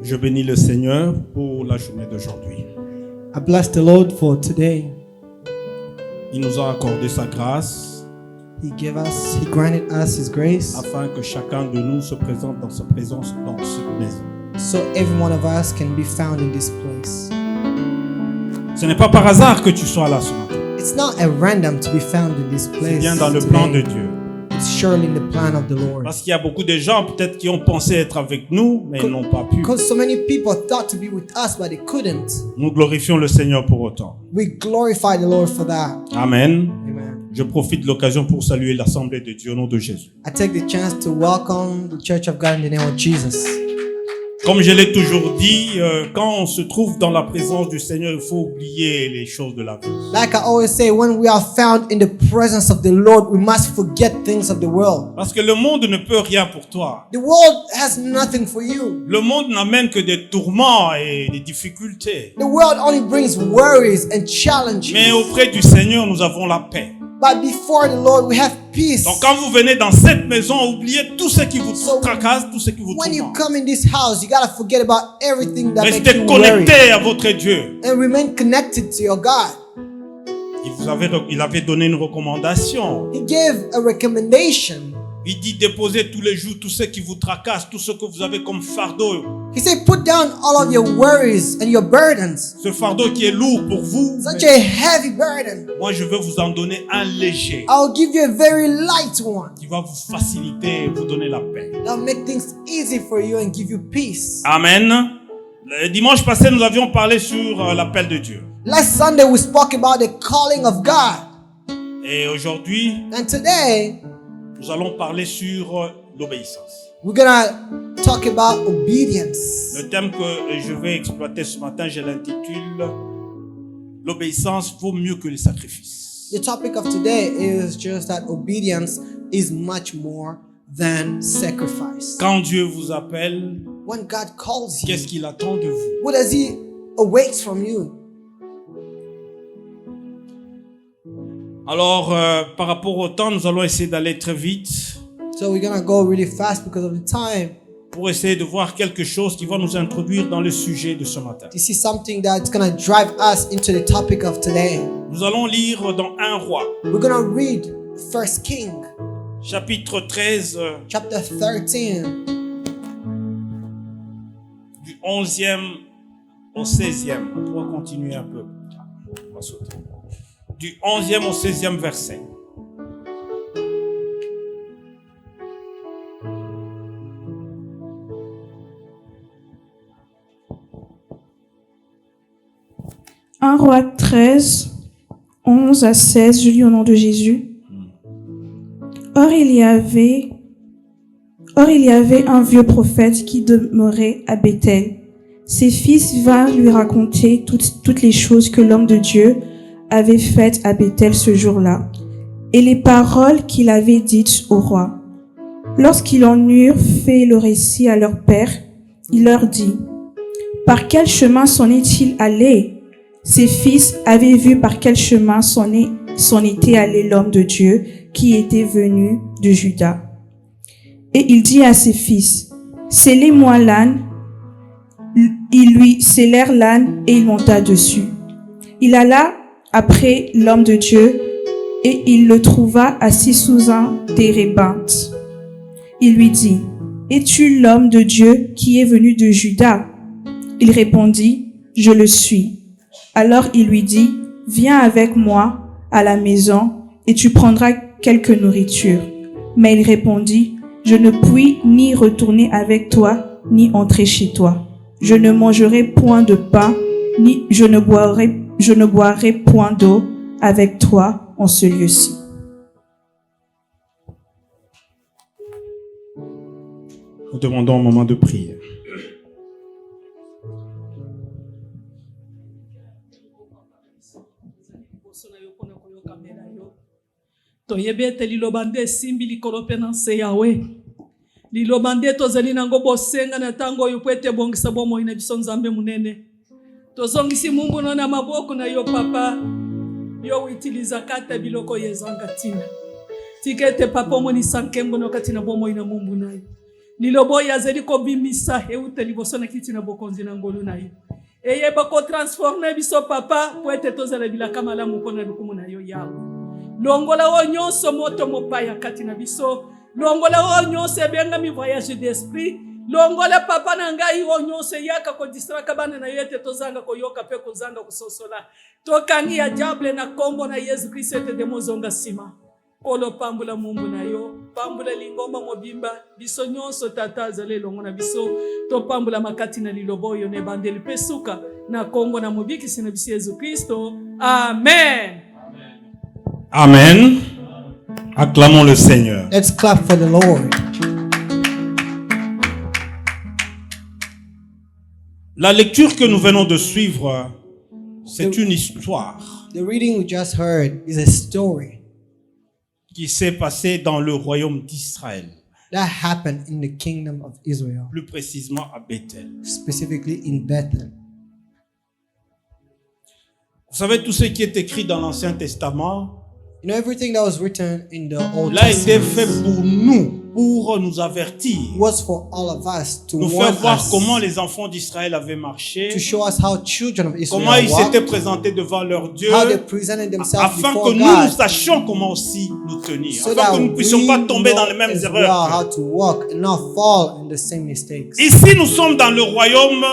Je bénis le Seigneur pour la journée d'aujourd'hui. I bless the Lord for today. Il nous a accordé sa grâce He granted us His grace, afin que chacun de nous se présente dans sa présence dans cette maison. so every one of us can be found in this place. Ce n'est pas par hasard que tu sois là ce matin. It's not at random to be found in this C'est place bien dans le plan de today. Dieu. It's surely in the plan of the Lord. Parce qu'il y a beaucoup de gens peut-être qui ont pensé être avec nous, mais ils n'ont pas pu. Because so many people thought to be with us, but they couldn't. Nous glorifions le Seigneur pour autant. We glorify the Lord for that. Amen. Amen. Je profite de l'occasion pour saluer l'Assemblée de Dieu au nom de Jésus. I take the chance to welcome the Church of God in the name of Jesus. Comme je l'ai toujours dit, quand on se trouve dans la présence du Seigneur, il faut oublier les choses de la vie. Like I always say, when we are found in the presence of the Lord, we must forget things of the world. Parce que le monde ne peut rien pour toi. The world has nothing for you. Le monde n'amène que des tourments et des difficultés. The world only brings worries and challenges. Mais auprès du Seigneur, nous avons la paix. But before the Lord, we have peace. Donc quand vous venez dans cette maison, oubliez tout ce qui vous tracasse, tout ce qui vous When you tourmente. come in this house, you gotta forget about everything that makes Restez you worry. connectés à votre Dieu. And remain connected to your God. Il avait donné une recommandation. He gave a recommendation. Il dit déposez tous les jours tout ce qui vous tracasse, tout ce que vous avez comme fardeau. He said, put down all of your worries and your burdens. Ce fardeau qui est lourd pour vous, Such a heavy burden. moi je veux vous en donner un léger I'll give you a very light one. qui va vous faciliter et vous donner la paix. That'll make things easy for you and give you peace. Amen. Le dimanche passé, nous avions parlé sur l'appel de Dieu. Last Sunday, we spoke about the calling of God. Et aujourd'hui, And today, nous allons parler sur l'obéissance. we're gonna talk about obedience. Le thème que je vais exploiter ce matin, je l'intitule l'obéissance vaut mieux que les sacrifices. The topic of today is just that obedience is much more than sacrifice. Quand Dieu vous appelle, When God calls you, qu'est-ce qu'il attend de vous? what does He await from you? Alors, par rapport au temps, nous allons essayer d'aller très vite So we're gonna go really fast because of the time pour essayer de voir quelque chose qui va nous introduire dans le sujet de ce matin. to see something that's gonna drive us into the topic of today. Nous allons lire dans 1 Roi, We're gonna read 1 King, chapitre 13, chapter 13, du 11e au 16e. On pourra continuer un peu. On va sauter. Du 11e au 16e verset. Un Roi 13, 11 à 16, je lis au nom de Jésus. Or il y avait un vieux prophète qui demeurait à Béthel. Ses fils vinrent lui raconter toutes les choses que l'homme de Dieu avait faites à Béthel ce jour-là, et les paroles qu'il avait dites au roi. Lorsqu'ils en eurent fait le récit à leur père, il leur dit, « Par quel chemin s'en est-il allé ?» Ses fils avaient vu par quel chemin s'en était allé l'homme de Dieu qui était venu de Juda. Et il dit à ses fils, « Scellez-moi l'âne. » Ils lui scellèrent l'âne et il monta dessus. Il alla après l'homme de Dieu et il le trouva assis sous un térébinthe. Il lui dit, « Es-tu l'homme de Dieu qui est venu de Juda ?» Il répondit, « Je le suis. » Alors il lui dit, « Viens avec moi à la maison et tu prendras quelque nourriture. » Mais il répondit, « Je ne puis ni retourner avec toi, ni entrer chez toi. Je ne mangerai point de pain, ni je ne boirai point d'eau avec toi en ce lieu-ci. » Nous demandons un moment de prière. toyebi ete liloba nde esimbi likolo mpe na nse yawe liloba nde tozali nango bosenga na ntango oyo mpo ete ebongisa bomoi na biso nzambe monene tozongisi mumbuno na maboko na yo papa yo witilizaka ata biloko oyo ezanga ntina tika ete papa omonisa nkembo na kati na bomoi na mumbu na yo liloba oyo azali kobimisa euta liboso na kiti na bokonzi na ngolu na yo eyeba kotransforme biso papa po ete tozala bilaka malamu mpona lukumu na yo yawe longola oyo nyonso moto mopaya kati na biso longola oyo nyonso ebengami voyage d'esprit longola papa na ngai oyo nyonso eyaka kodistraka bana na yo ete tozanga koyoka mpe kozanga kososola tokangi ya diable na kombo na yesu kristo ete demozonga nsima kolo pambula mumbu na yo pambula lingomba mobimba biso nyonso tata azali elongo na biso topambula makati na liloba oyo na ebandeli mpe suka na kombo na mobikisi na biso yesu kristo amen. Amen. Acclamons le Seigneur. Let's clap for the Lord. La lecture que nous venons de suivre, c'est une histoire The reading we just heard is a story qui s'est passée dans le royaume d'Israël, that happened in the kingdom of Israel, plus précisément à Bethel. specifically in Bethel. Vous savez, tout ce qui est écrit dans l'Ancien Testament You know, everything that was written in the Old l'a été fait Testament pour nous, pour nous avertir, was for all of us to nous faire warn voir us, comment les enfants d'Israël avaient to marché, show us how children of comment Israel ils s'étaient walked, présentés devant leur Dieu, how they presented themselves afin before que nous God, sachions comment aussi nous tenir, so afin that que nous ne puissions pas we tomber dans know les mêmes as well erreurs. how to walk and not fall in the same mistakes. Ici, nous sommes dans le royaume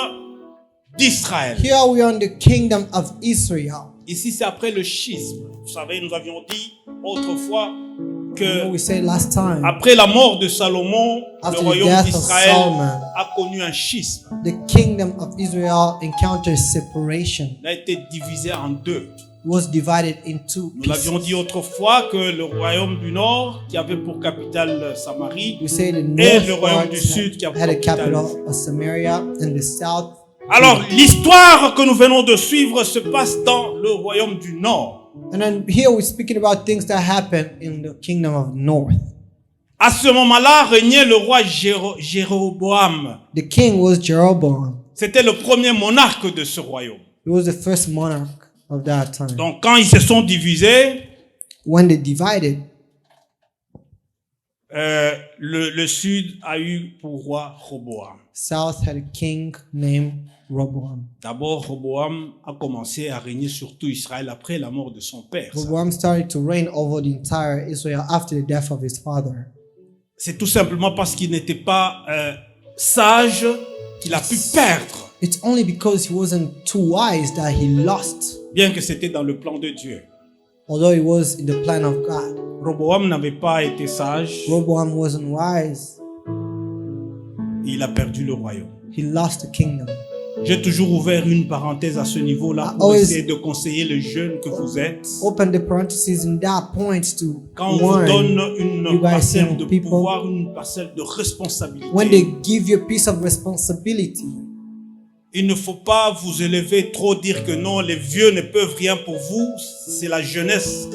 d'Israël. Here we are in the kingdom of Israel. Ici, c'est après le schisme. Vous savez, nous avions dit autrefois You know, que we said last time, après la mort de Salomon, After le the royaume death of d'Israël Solomon, a connu un schisme. the kingdom of Israel encountered separation. Il a été divisé en deux. It was divided in two Nous l'avions pieces. dit autrefois que le royaume du Nord, qui avait pour capitale Samarie, We say the et north le royaume part du Sud, qui a pour had a capitale. capital of Samaria, and the south. Alors, l'histoire que nous venons de suivre se passe dans le royaume du Nord. And then here we're speaking about things that happened in the kingdom of north. À ce moment-là, régnait le roi Jéroboam. The king was Jeroboam. C'était le premier monarque de ce royaume. He was the first monarch of that time. Donc, quand ils se sont divisés, When they divided, le Sud a eu pour roi Roboam. south had a king named Rehoboam. D'abord, Roboam a commencé à régner sur tout Israël après la mort de son père. Rehoboam started to reign over the entire Israel after the death of his father. C'est tout simplement parce qu'il n'était pas sage qu'il a pu perdre, It's only because he wasn't too wise that he lost, bien que c'était dans le plan de Dieu. although it was in the plan of God. Roboam n'avait pas été sage, Rehoboam wasn't wise. il a perdu le royaume. He lost the kingdom. J'ai toujours ouvert une parenthèse à ce niveau-là I pour always- essayer de conseiller les jeunes que vous êtes. Open the parentheses in that point to Quand on vous warn donne une you guys parcelle young de people, pouvoir, une parcelle de responsabilité, when they give you a piece of responsibility, il ne faut pas vous élever trop, dire que non, les vieux ne peuvent rien pour vous. C'est la jeunesse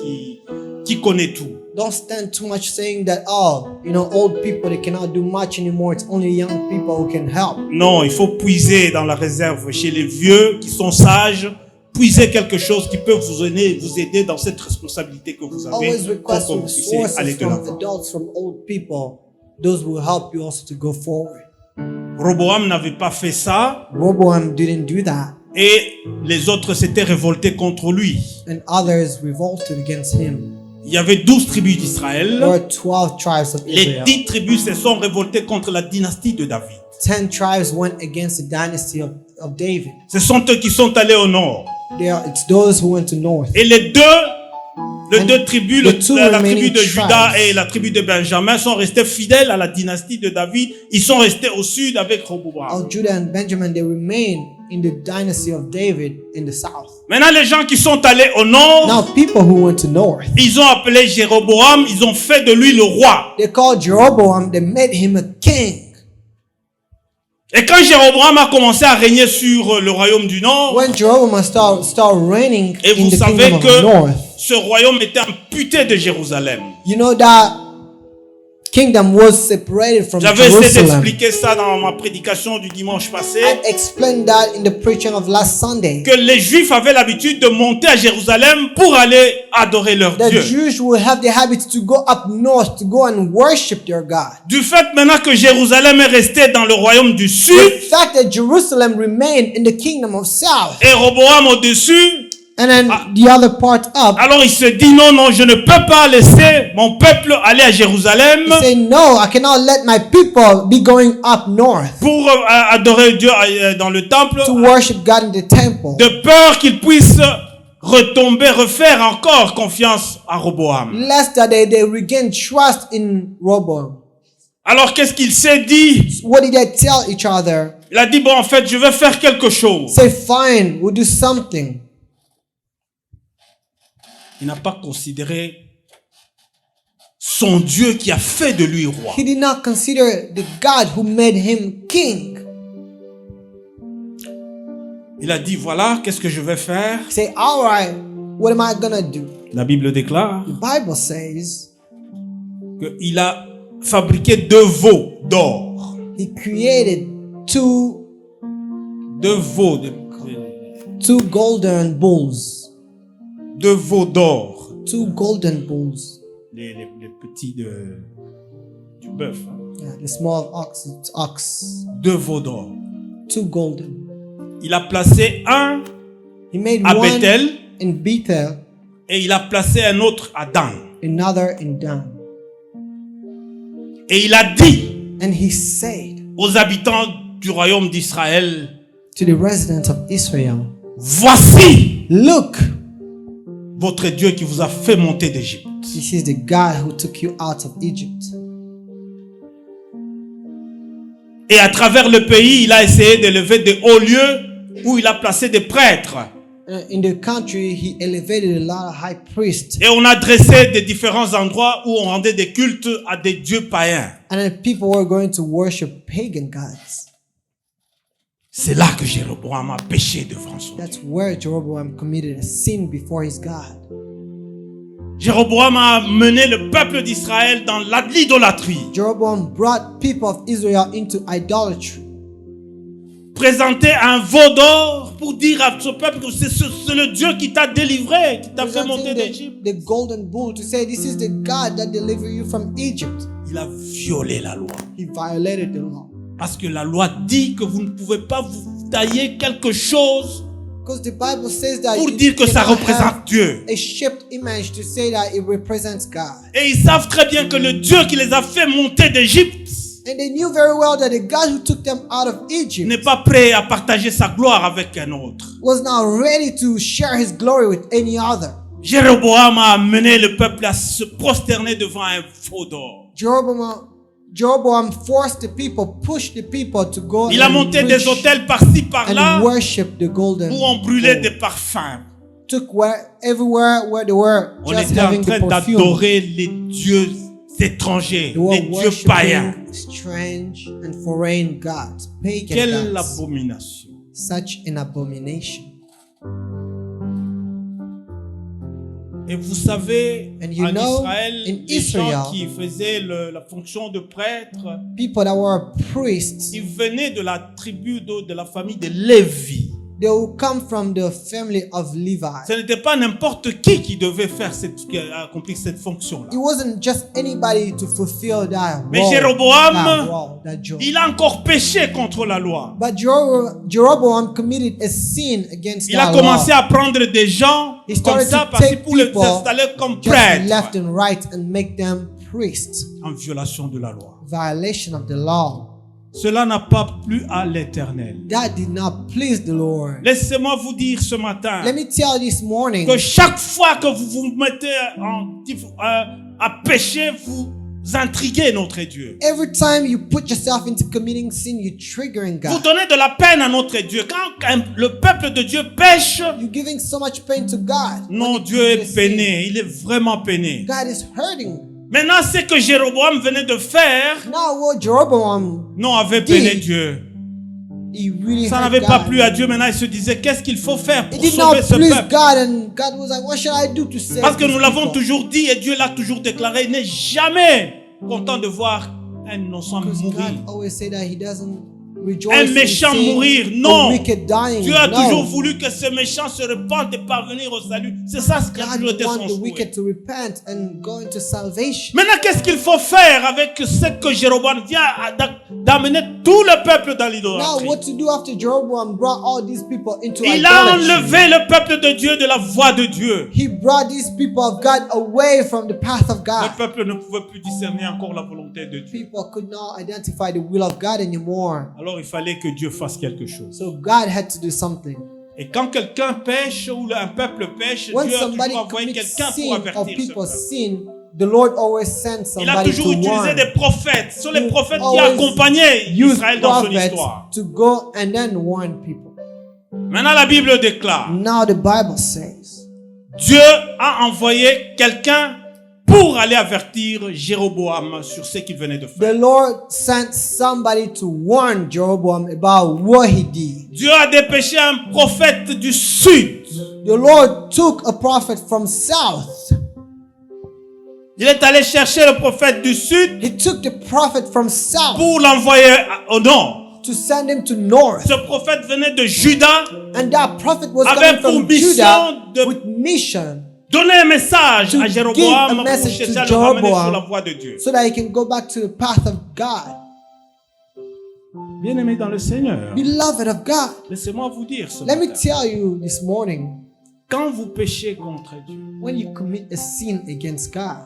qui connaît tout. don't stand too much saying that, oh, you know, old people, they cannot do much anymore. It's only young people who can help. Non, il faut puiser dans la réserve chez les vieux qui sont sages. Puiser quelque chose qui peut vous aider dans cette responsabilité que vous avez Always pour request que vous puissiez resources aller de from l'avant. adults, from old people. Those will help you also to go forward. Roboam n'avait pas fait ça Rehoboam didn't do that, et les autres s'étaient révoltés contre lui. and others revolted against him. Il y avait 12 tribus There d'Israël. were 12 tribes of Les Israel. 10 tribus se sont révoltées contre la dynastie de David. 10 tribes went against the dynasty of David. Ce sont eux qui sont allés au nord. It's those who went to north. Et les deux tribus, the two la tribu remaining de Juda tribes. et la tribu de Benjamin sont restés fidèles à la dynastie de David. Ils sont restés au sud avec Roboam. Of Judah and Benjamin, they remain in the dynasty of David in the south. Maintenant, les gens qui sont allés au nord, Now, people who went to north, ils ont appelé Jéroboam, ils ont fait de lui le roi. they called Jeroboam, they made him a king. Et quand Jéroboam a commencé à régner sur le royaume du nord, When Jeroboam started reigning et in vous the savez kingdom of que the north, ce royaume était amputé de Jérusalem. you know that kingdom was separated from J'avais essayé Jerusalem. d'expliquer ça dans ma prédication du dimanche passé. I explained that in the preaching of last Sunday. Que les Juifs avaient l'habitude de monter à Jérusalem pour aller adorer leur The Dieu. Jews will have the habit to go up north to go and worship their God. Du fait maintenant que Jérusalem est resté dans le royaume du The sud fact that Jerusalem remained in the kingdom of south, et Roboam au-dessus, and then the other part up, alors il se dit non, je ne peux pas laisser mon peuple aller à Jérusalem he said, no, I cannot let my people be going up north pour adorer Dieu dans le temple, to worship God in the temple, de peur qu'ils puissent refaire encore confiance à Roboam. lest that they regain trust in Rehoboam. Alors qu'est-ce qu'il s'est dit? What did they tell each other? Il a dit bon, en fait, je vais faire quelque chose. Say, fine, we'll do something. Il n'a pas considéré son Dieu qui a fait de lui roi. He did not consider the God who made him king. Il a dit voilà, qu'est-ce que je vais faire? He said, all right, what am I gonna do? La Bible déclare The Bible says qu'il a fabriqué 2 veaux d'or. he created two 2 veaux, golden bulls. 2 veaux d'or. Two golden bulls. Les petits du bœuf. Hein. Yeah, the small ox. 2 veaux d'or. Two golden. Il a placé un He made à one Bethel in Bethel, et il a placé un autre à Dan. another in Dan. Et il a dit And he said aux habitants du royaume d'Israël, to the residents of Israel, voici look, votre Dieu qui vous a fait monter d'Égypte. this is the God who took you out of Egypt. Et à travers le pays, il a essayé d'élever de hauts lieux où il a placé des prêtres. In the country, he elevated a lot of high priests. Et on a dressé des différents endroits où on rendait des cultes à des dieux païens. And then people were going to worship pagan gods. C'est là que Jéroboam a péché devant son Dieu. That's where Jeroboam committed a sin before his God. Jéroboam a mené le peuple d'Israël dans l'idolâtrie. Jeroboam brought people of Israel into idolatry. Présenté un veau d'or pour dire à ce peuple que c'est le Dieu qui t'a délivré, qui t'a fait monter d'Égypte. The golden bull to say this is the God that delivered you from Egypt. Il a violé la loi. He violated the law. Parce que la loi dit que vous ne pouvez pas vous tailler quelque chose Because the Bible says that pour you dire que ça cannot représente have Dieu. a shaped image to say that it represents God. Et ils savent très bien que le Dieu qui les a fait monter d'Égypte And they knew very well that the God who took them out of Egypt n'est pas prêt à partager sa gloire avec un autre. was not ready to share his glory with any other. Jéroboam a amené le peuple à se prosterner devant un veau d'or. Jeroboam forced the people, pushed the people to go Il a monté des autels par-ci par-là and worship the golden où on brûlait bull. des parfums. Took everywhere where they were On just était en having train the perfume. d'adorer les dieux étrangers, They were les dieux païens. worshiping strange and foreign gods, pagan Quelle gods. abomination. Such an abomination. Et vous savez, And you en know, Israël, in les gens Israel, qui faisaient la fonction de prêtre, People that were priests, ils venaient de la tribu de la famille de Lévi. they will come from the family of Levi. Ce n'était pas n'importe qui devait faire accomplir cette fonction-là. It wasn't just anybody to fulfill that Mais role, Jéroboam, that job. il a encore péché contre la loi. But Jeroboam committed a sin against Il a that commencé law. à prendre des gens He comme started ça to parce take pour les people installer comme just prêtres left and right and make them priests. en violation de la loi. Violation of the law. Cela n'a pas plu à l'Éternel. That did not please the Lord. Laissez-moi vous dire ce matin Let me tell you this morning, que chaque fois que vous vous mettez à pécher, vous intriguez notre Dieu. every time you put yourself into committing sin, you're triggering Vous God. donnez de la peine à notre Dieu. Quand le peuple de Dieu pêche, You're giving so much pain to God. non, When you Dieu commit a est sin, peiné. Il est vraiment peiné. God is hurting. Maintenant, ce que Jéroboam venait de faire, Now what Jeroboam, non, avait peiné Dieu. he really Ça hurt n'avait pas God. plu à Dieu. Maintenant, il se disait, qu'est-ce qu'il faut faire It pour did not sauver ce please peuple? God, and God was like, what should I do to save Parce que these nous l'avons people? toujours dit et Dieu l'a toujours déclaré, il n'est jamais content de voir un innocent Because mourir. God always say that He doesn't Un rejoice in méchant seeing mourir. a Non. wicked dying. Dieu a toujours No. voulu que ce méchant se repente et parvenir au salut. C'est ça ce qui a God toujours été son wants the souhait. wicked to repent and go into salvation. Maintenant, qu'est-ce qu'il faut faire avec ce que Jéroboam vient d'amener tout le peuple dans Now, l'idolâtrie? what to do after Jeroboam brought all these people into Il a idolatry? enlevé le peuple de Dieu de la voie de Dieu. He brought these people of God away from the path of Le God. peuple ne pouvait plus discerner encore la volonté de Dieu. People could not identify the will of God anymore. Alors il fallait que Dieu fasse quelque chose. So God had to do something. Et quand quelqu'un pêche ou un peuple pêche, When Dieu a somebody toujours envoyé commits quelqu'un pour sin or avertir ce people peuple. sin, the Lord always sends Il a somebody toujours to utilisé warn. des prophètes. Ce sont les He prophètes qui always accompagnaient Use Israël dans son prophets histoire. to go and then warn people. Maintenant la Bible déclare, Now the Bible says Dieu a envoyé quelqu'un pour aller avertir Jéroboam sur ce qu'il venait de the faire. Lord sent somebody to warn Jeroboam about what he did. Dieu a dépêché un prophète du sud. The Lord took a prophet from south. Il est allé chercher le prophète du sud He took the prophet from south pour l'envoyer au nord. to send him to north. Ce prophète venait de Juda, And that prophet was Avec coming from pour mission Judah de- with mission donner un message To à give Jéroboam a pour message chercher to à le ramener Jeroboam. sur la voie de Dieu. so that he can go back to the path of God. Bien-aimé dans le Seigneur, Beloved of God, laissez-moi vous dire ce let me matin. tell you this morning, Quand vous péchez contre Dieu, when you commit a sin against God,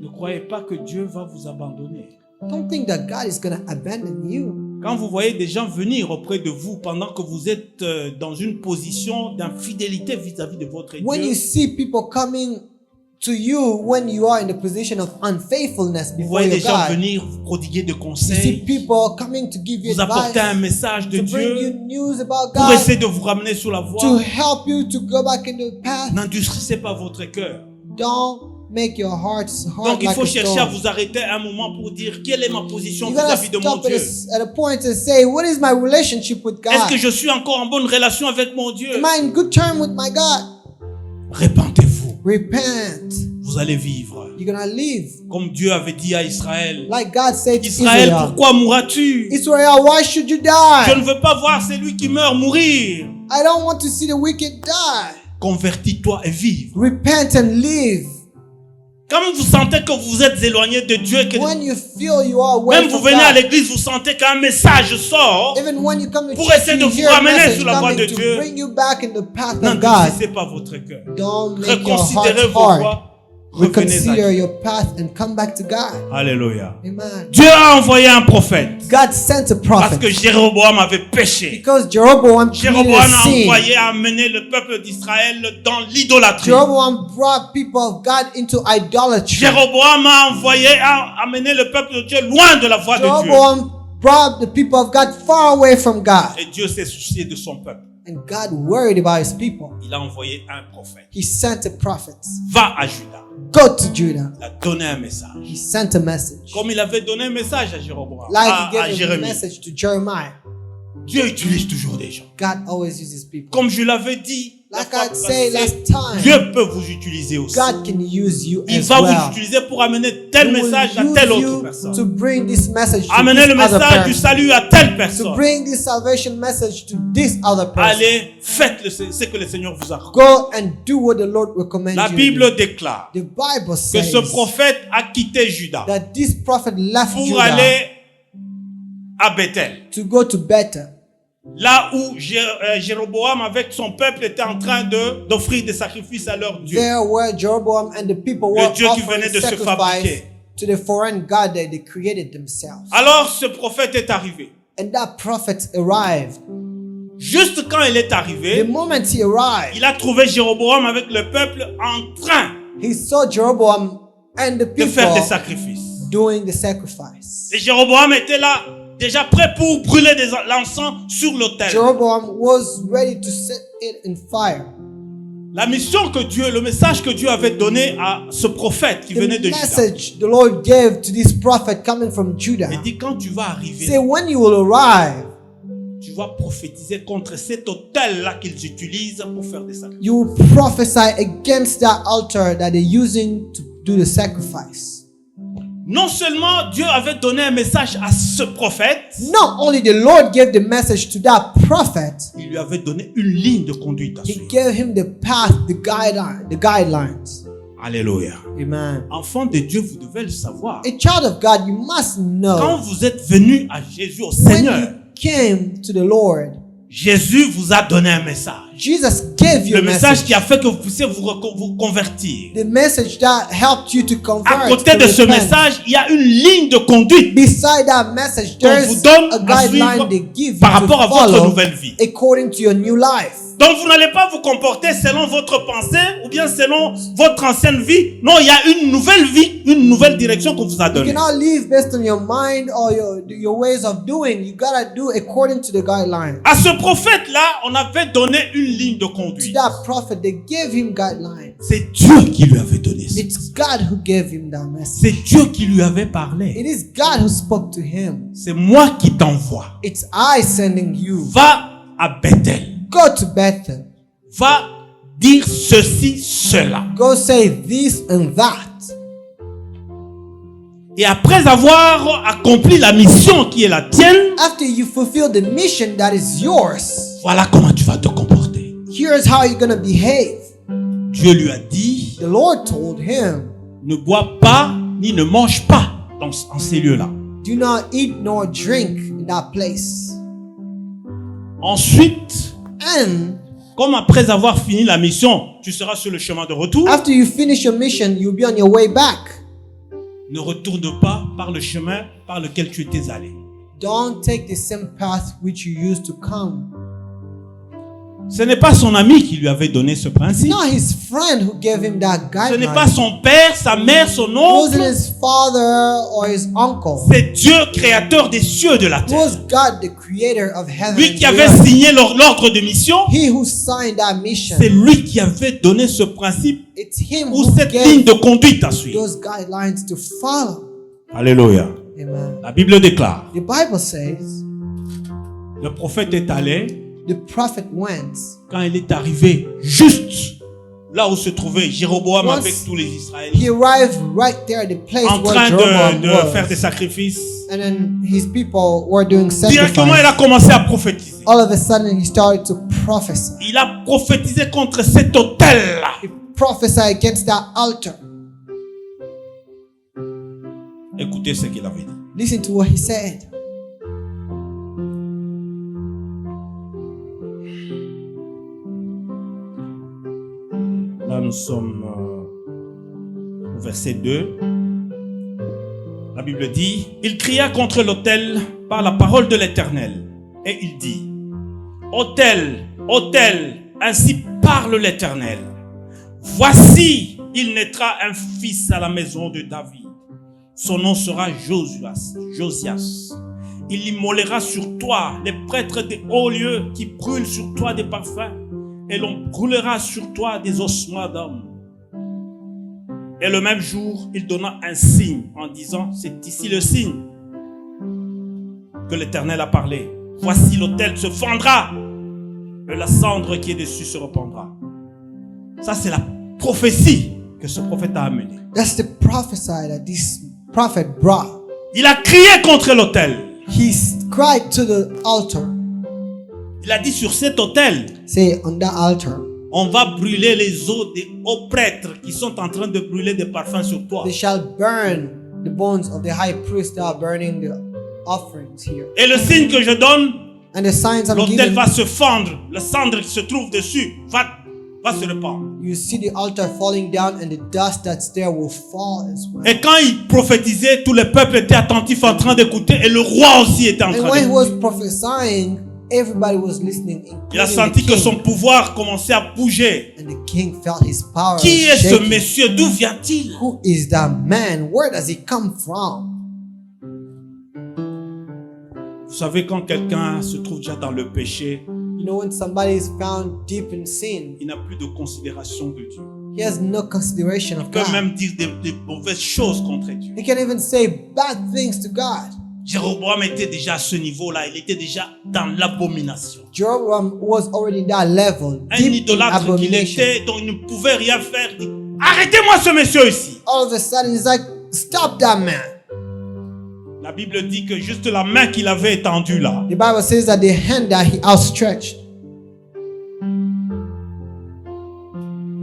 ne croyez pas que Dieu va vous abandonner. don't think that God is going to abandon you. Quand vous voyez des gens venir auprès de vous pendant que vous êtes dans une position d'infidélité vis-à-vis de votre When you Dieu, see people coming to you when you are in the position of unfaithfulness vous before voyez des your gens God, venir vous prodiguer de you see conseils, people coming to give you vous apporter un advice, message de to bring you Dieu news about pour God, essayer de vous ramener sur la to voie. help you to go back in the path. N'endurcissez pas votre cœur. Don't make your hearts hard Donc il like faut a chercher à stone. vous arrêter un moment pour dire quelle est ma position You gotta vis-à-vis de mon stop at Dieu. a point and say, what is my relationship with Est-ce God? que je suis encore en bonne relation avec mon Dieu? Am I in good term with my God? Repentez-vous. Repent. Vous allez vivre. You're gonna live. Comme Dieu avait dit à Israël. Like God said to Israël, Israel. pourquoi mourras-tu? Israel, why should you Je die? ne veux pas voir celui qui meurt mourir. I don't want to see the wicked die. Convertis-toi et vive. Repent and live. Quand vous sentez que vous êtes éloigné de Dieu, que When you feel you are away même vous from venez à God, l'église, vous sentez qu'un message sort, even when you come to pour church, essayer de you vous hear a ramener message sur la voie coming de to Dieu. bring you back in the path of God. n'endurcissez pas votre cœur. Don't make your Reconsidérez heart vos hard. voies. Revenez à Reconsider Dieu. your path and come back to God. Alléluia. Amen. Dieu a envoyé un prophète God sent a parce que prophet Jéroboam avait péché. because Jeroboam committed Jéroboam a a sin. envoyé à amener le peuple d'Israël dans l'idolâtrie. Jeroboam brought people of God into idolatry. Jéroboam a envoyé à amener le peuple de Dieu loin de la voie de Dieu. Jeroboam brought the people of God far away from God. Et Dieu s'est soucié de son peuple. And God worried about his people. Il a envoyé un prophète. He sent a prophet. Va à Juda. Go to Judah. Il a donné un message. He sent a message. Comme il avait donné un message à Jéroboam, Like he à gave a Jérémie. message to Jeremiah. Dieu utilise toujours des gens. God always uses people. Comme je l'avais dit, la Like fois I said passée, last time, Dieu peut vous utiliser aussi. God can use you Il as va well. vous utiliser pour amener tel He will message à use telle autre you personne. to bring this message to Amener this le other message du person. salut à telle To personne. bring this salvation message to this other person. Allez, faites ce que le Seigneur vous a recommandé. Go and do what the Lord recommends La you. Bible déclare The Bible que says ce prophète a quitté Juda that this prophet left pour Judah aller à Bethel. to go to Bethel, Là où Jéroboam avec son peuple était en train d'offrir des sacrifices à leur Dieu. there where Jeroboam and the people Le were Dieu qui offering venait de se sacrifice fabriquer. to the foreign god that they created themselves. Alors ce prophète est arrivé. And that prophet arrived. Juste quand il est The arrivé, moment he arrived, il a trouvé Jéroboam avec le peuple en train he saw Jeroboam and the de faire des people sacrifices. doing the sacrifice. Et Jéroboam était là, déjà prêt pour brûler l'encens sur l'autel. Jeroboam was ready to set it in fire. La mission que Dieu, le message que Dieu avait donné à ce prophète qui venait The de Juda. message the Lord gave to this prophet coming from Judah. Il dit quand tu vas arriver, Say, when you will arrive, tu vas prophétiser contre cet autel-là qu'ils utilisent pour faire des sacrifices. you will prophesy against that altar that they're using to do the sacrifice. Non seulement Dieu avait donné un message à ce prophète, Not only the Lord gave the message to that prophet, il lui avait donné une ligne de conduite à He suivre. gave him the path, the guidelines. Alléluia. Amen. Enfant de Dieu, vous devez le savoir. A child of God, you must Quand know vous êtes venu à Jésus, au when Seigneur, you came to the Lord, Jésus vous a donné un message. Jesus gave you Le a message qui a message. fait que vous puissiez vous convertir. The message that helped you to À convert. côté to de ce repent. message, il y a une ligne de conduite Beside that message, qu'on there's vous donne a à guideline suivre they give you par to rapport à votre follow nouvelle vie. according to your new life. Donc vous n'allez pas vous comporter selon votre pensée ou bien selon votre ancienne vie. Non, il y a une nouvelle vie, une nouvelle direction qu'on vous a You donnée. cannot live based on your mind or your ways of doing. You gotta do according to the guideline. À ce prophète-là, on avait donné une ligne de To conduite. that prophet, they gave him guidelines. C'est Dieu qui lui avait donné ça. It's God who gave him that message. C'est Dieu qui lui avait parlé. It is God who spoke to him. C'est moi qui t'envoie. It's I sending you. Va à Bethel. Go to Bethel. Va dire ceci, cela. Go say this and that. Et après avoir accompli la mission qui est la tienne, After you fulfill the mission that is yours, voilà comment tu vas te comporter. here's how you're gonna behave. Dieu lui a dit, The Lord told him, ne bois pas ni ne mange pas en ces lieux-là. do not eat nor drink in that place. Ensuite, And comme après avoir fini la mission, tu seras sur le chemin de retour, after you finish your mission, you'll be on your way back. ne retourne pas par le chemin par lequel tu étais allé. Don't take the same path which you used to come. Ce n'est pas son ami qui lui avait donné ce It's principe. not his friend who gave him that Ce n'est guideline. pas son père, sa mère, son It wasn't oncle. his father or his uncle. C'est Dieu, créateur des cieux et de la It terre. was God, the creator of heaven Lui and qui the avait earth. signé l'ordre de mission, He who signed that mission. c'est lui qui avait donné ce principe It's him ou who cette ligne gave de conduite à suivre. those guidelines to follow. Alléluia. Amen. La Bible déclare, The Bible says le prophète est allé the prophet went. quand il est arrivé juste là où se trouvait Jéroboam Once avec tous les Israélites He arrived right there at the place en where train Jeroboam de was. faire des sacrifices. And then his people were doing Directement, il a sacrifice. commencé à prophétiser. All of a sudden, he started to prophesy. Il a prophétisé contre cet autel-là. He prophesied against that altar. Écoutez ce qu'il avait dit. Listen to what he said. Là, nous sommes au verset 2. La Bible dit, il cria contre l'autel par la parole de l'Éternel. Et il dit, autel, autel, ainsi parle l'Éternel. Voici, il naîtra un fils à la maison de David. Son nom sera Josias. Il immolera sur toi les prêtres des hauts lieux qui brûlent sur toi des parfums. Et l'on brûlera sur toi des ossements d'hommes. Et le même jour, il donna un signe en disant, c'est ici le signe que l'Éternel a parlé. Voici l'autel se fendra et la cendre qui est dessus se répandra. Ça, c'est la prophétie que ce prophète a amenée. That's the prophecy that this prophet brought. Il a crié contre l'autel. He cried to the altar. Il a dit sur cet autel, Say, on that altar, on va brûler les os des hauts prêtres qui sont en train de brûler des parfums sur toi. they shall burn the bones of the high priest that are burning the offerings here. Et le signe que je donne, And the signs I'm l'autel giving, va se fendre, la cendre qui se trouve dessus va se répandre. you see the altar falling down and the dust that's there will fall as well. Et quand il prophétisait, tous les peuples étaient attentifs en train d'écouter et le roi aussi était en And train when he d'écouter. was prophesying, everybody was listening, Il a including senti the que son king. pouvoir commençait à bouger. And the king felt his power Qui est ce shaking. monsieur? D'où vient-il? Who is that man? Where does he come from? Vous savez, quand quelqu'un se trouve déjà dans le péché, You know, when somebody is found deep in sin, il n'a plus de considération de Dieu. he has no consideration of Il peut God. même dire des mauvaises choses contre Dieu. He can even say bad things to God. Jéroboam était déjà à ce niveau-là. Il était déjà dans l'abomination. Jeroboam was already in that level, Un deep in idolâtre qu'il abomination. était, dont il ne pouvait rien faire. Il dit, arrêtez-moi ce monsieur ici. All of a sudden, he's like, stop that man. La Bible dit que juste la main qu'il avait étendue là, The Bible says that the hand that he outstretched,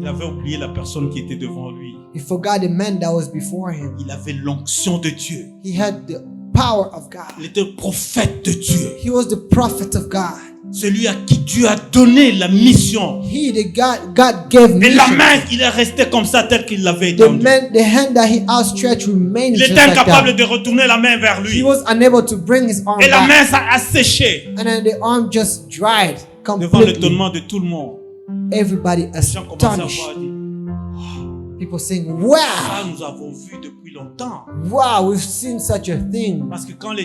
il avait oublié la personne qui était devant lui. he forgot the man that was before him. Il avait l'onction de Dieu. He had the power of God. Il était le prophète de Dieu. He was the prophet of God. Celui à qui Dieu a donné la mission. He, the God gave Et la mission. main, il est resté comme ça, tel qu'il l'avait The étendue. man, the hand that he outstretched remained Il just était like incapable that. de retourner la main vers He lui. was unable to bring his arm Et la back. main ça a séché And then the arm just dried devant completely. l'étonnement de tout le monde. Everybody Les gens commençaient à astonished. voir, dire, People saying, ça wow, nous avons vu depuis longtemps. wow, we've seen such a thing. Parce que quand vous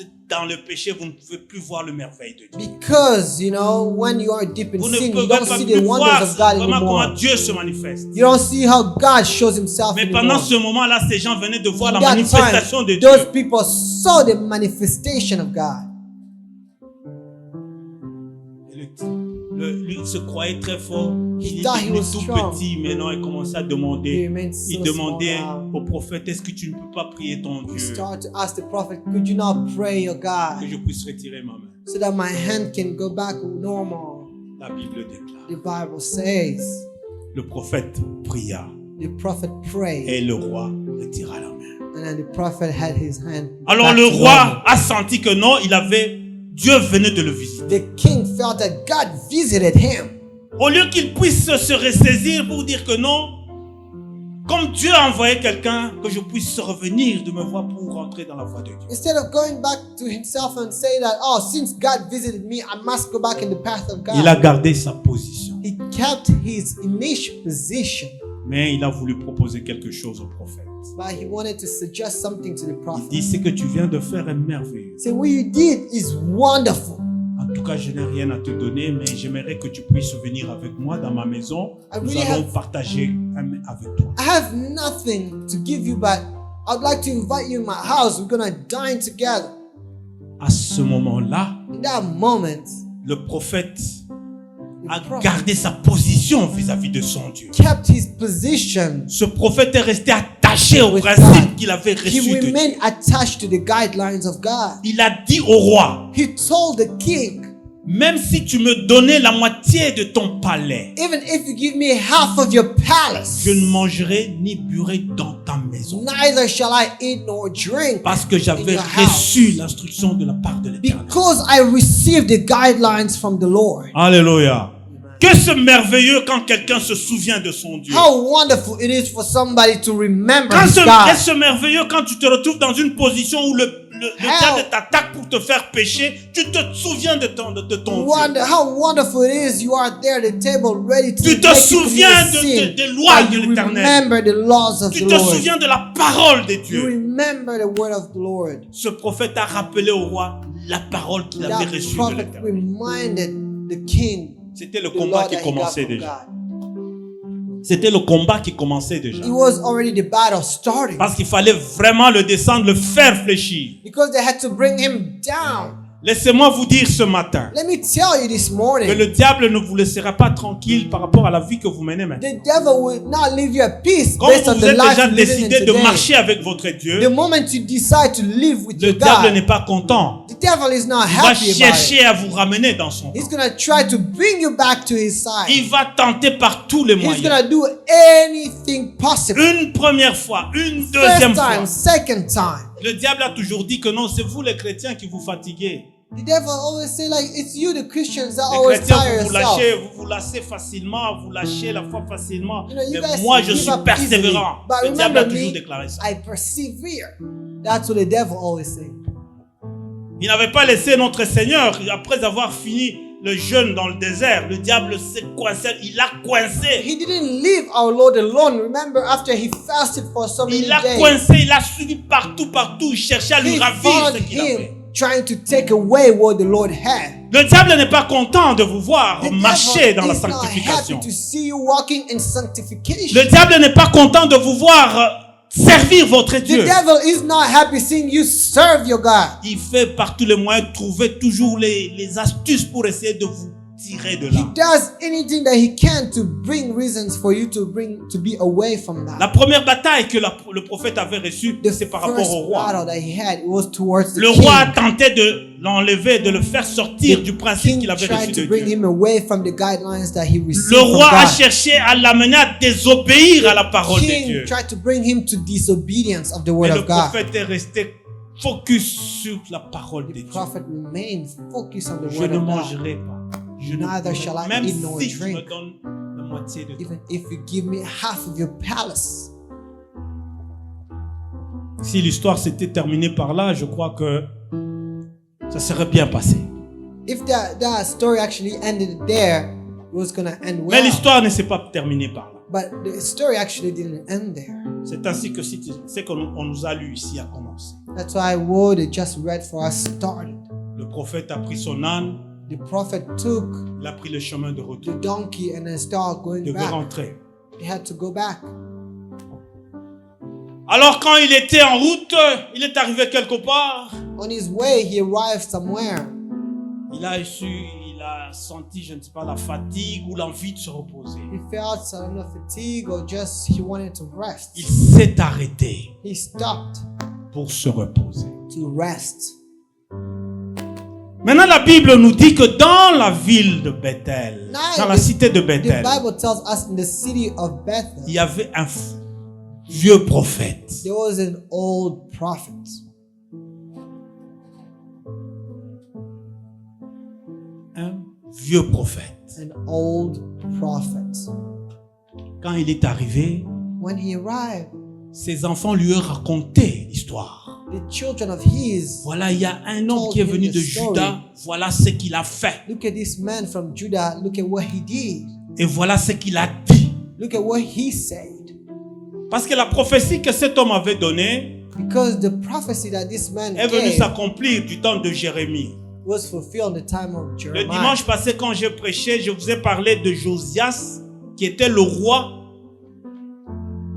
êtes dans le péché, vous ne pouvez plus voir le merveille de Dieu. Because, you know, when you are deep in Vous ne sin, you pouvez don't pas see plus the wonders voir of God vraiment comment anymore. Dieu se manifeste. You don't see how God shows himself Mais pendant anymore. ce moment-là, ces gens venaient de voir la In that manifestation de time, Dieu. those people saw the manifestation of God. Et lui, il se croyait très fort. Il thought he était was tout strong. petit, mais non, il commençait à He demander. remained Il so demandait small now. au prophète, est-ce que tu ne peux pas prier ton He Dieu started to ask the prophet, could you not pray your que God je puisse retirer ma main? so that my hand can go back normal? La Bible déclare. The Bible says, Le prophète pria the prophet prayed, et le roi retira la main. and then the prophet had his hand Alors back le to roi normal. a senti que non, Dieu venait de le visiter. The king felt that God visited him. Au lieu qu'il puisse se ressaisir pour dire que non, comme Dieu a envoyé quelqu'un, que je puisse revenir de me voir pour rentrer dans la voie de Dieu. Instead of going back to himself and say that, oh, since God visited me, I must go back in the path of God. Il a gardé sa position. He kept his initial position, Mais il a voulu proposer quelque chose au prophète. but he wanted to suggest something to the Il prophet. dit, ce que tu viens de faire est merveilleux. Say, what you did is wonderful. En tout cas, je n'ai rien à te donner, mais j'aimerais que tu puisses venir avec moi dans ma maison. Nous really allons have- partager avec toi. I have nothing to give you, but I'd like to invite you in my house. We're gonna dine together. À ce moment-là, In that moment, le prophète the a prophet gardé sa position vis-à-vis de son Dieu. kept his position. Ce prophète est resté attaché au With principe God. qu'il avait He reçu de Dieu. remained attached to the guidelines of God. Il a dit au roi, He told the king, même si tu me donnais la moitié de ton palais, even if you give me half of your palace, je ne mangerai ni buerai dans ta maison. neither shall I eat nor drink, Parce que j'avais in your house. reçu l'instruction de la part de l'Éternel. because I received the guidelines from the Lord. Alléluia. Que c'est merveilleux quand quelqu'un se souvient de son Dieu. How wonderful it is for somebody to remember Quand his c'est God. merveilleux quand tu te retrouves dans une position où le How- diable t'attaque pour te faire pécher, tu te souviens de ton Dieu. Wonder how wonderful it is you are there at the table ready to Tu te make you souviens commit sin, des lois but de you l'Éternel. remember the laws of Tu the te Lord. souviens de la parole de You Dieu. remember the word of the Lord. Ce prophète a rappelé au roi la parole qu'il avait That reçue de prophet l'Éternel. reminded the king C'était le the combat law qui that he got commençait from déjà. God. C'était le combat qui commençait déjà. It was already the battle starting Parce qu'il fallait vraiment le descendre, le faire fléchir. because they had to bring him down. Laissez-moi vous dire ce matin Let me tell you this que morning, le diable ne vous laissera pas tranquille par rapport à la vie que vous menez maintenant. the devil will not leave you at peace Quand based on vous the êtes life déjà you're living in décidé de today. marcher avec votre Dieu, The moment you decide to live with le your diable God, n'est pas content. the devil is not Il va happy about it. chercher à vous ramener dans son camp. He's gonna try to bring you back to his side. Il va tenter par tous les He's moyens. gonna do anything possible. Une première fois, une First deuxième time, fois. second time. Le diable a toujours dit que non, c'est vous les chrétiens qui vous fatiguez. The devil always say like it's you, the Christians, that Les always chrétiens, tire vous yourself. lâchez, vous lassez facilement, vous lâchez la foi facilement. You know, you Mais guys moi, je give suis up easily. persévérant. But Le diable a remember toujours me, déclaré ça. I persevere. That's what the devil always say. Il n'avait pas laissé notre Seigneur, après avoir fini le jeûne dans le désert, le diable s'est coincé, il a coincé. He didn't leave our Lord alone. Remember, after he fasted for so many Il a days, coincé, il a suivi partout, il cherchait à lui he ravir followed ce qu'il avait. him, trying to take away what the Lord had. Le diable n'est pas content de vous voir The marcher dans devil la is not sanctification. happy to see you walking in sanctification. Le diable n'est pas content de vous voir servir votre The Dieu. devil is not happy seeing you serve your God. Il fait par tous les moyens trouver toujours les astuces pour essayer de vous tirer de He là. does anything that he can to bring reasons for you to be away from La that. première bataille que le prophète avait reçue, c'est par rapport First au roi. battle that he had, it was towards the Le king. roi a tenté de l'enlever, de le faire sortir du principe King qu'il avait reçu tried de to bring Dieu. him away from the guidelines that he received Le from roi a God. cherché à l'amener à désobéir à la parole de King Dieu. tried to bring him to disobedience of the word Mais le of God. prophète est resté focus sur la parole de The Dieu. prophet remained focused on the Je word ne of God. mangerai pas. Je ne Neither shall I même eat nor si tu me drink. donnes la moitié de toi. Even if you give me half of your palace. Si l'histoire s'était terminée par là, je crois que ça serait bien passé. If that story actually ended there, it was going to end Mais well. l'histoire ne s'est pas terminée par là. But the story actually didn't end there. C'est ainsi que c'est qu'on nous a lu ici a commencé. That's why what it just read for us started. Le prophète a pris son âne, The prophet took il a pris le chemin de the retour. donkey and then started going Il devait back. rentrer. He had to go back. Alors quand il était en route, il est arrivé quelque part. On his way, he arrived somewhere. Il a senti, je ne sais pas, la fatigue ou l'envie de se reposer. He felt some fatigue or just he wanted to rest. Il s'est arrêté He stopped pour se reposer. to rest. Maintenant, la Bible nous dit que dans la ville de Bethel, dans la cité de The Bethel, Bible tells us in the city of Bethel, il y avait un vieux prophète. there was an old prophet. Un vieux prophète. An old prophet. Quand il est arrivé, When he arrived, ses enfants lui ont raconté l'histoire. the children of his, Voilà, il y a un homme qui est venu de Juda. Voilà ce qu'il a fait. look at this man from Judah, look at what he did. Et voilà ce qu'il a dit. Look at what he said. Parce que la prophétie que cet homme avait donnée Because the prophecy that this man est venue gave s'accomplir du temps de Jérémie. was fulfilled in the time of Le Jeremiah. dimanche passé, quand j'ai prêché, je vous ai parlé de Josias, qui était le roi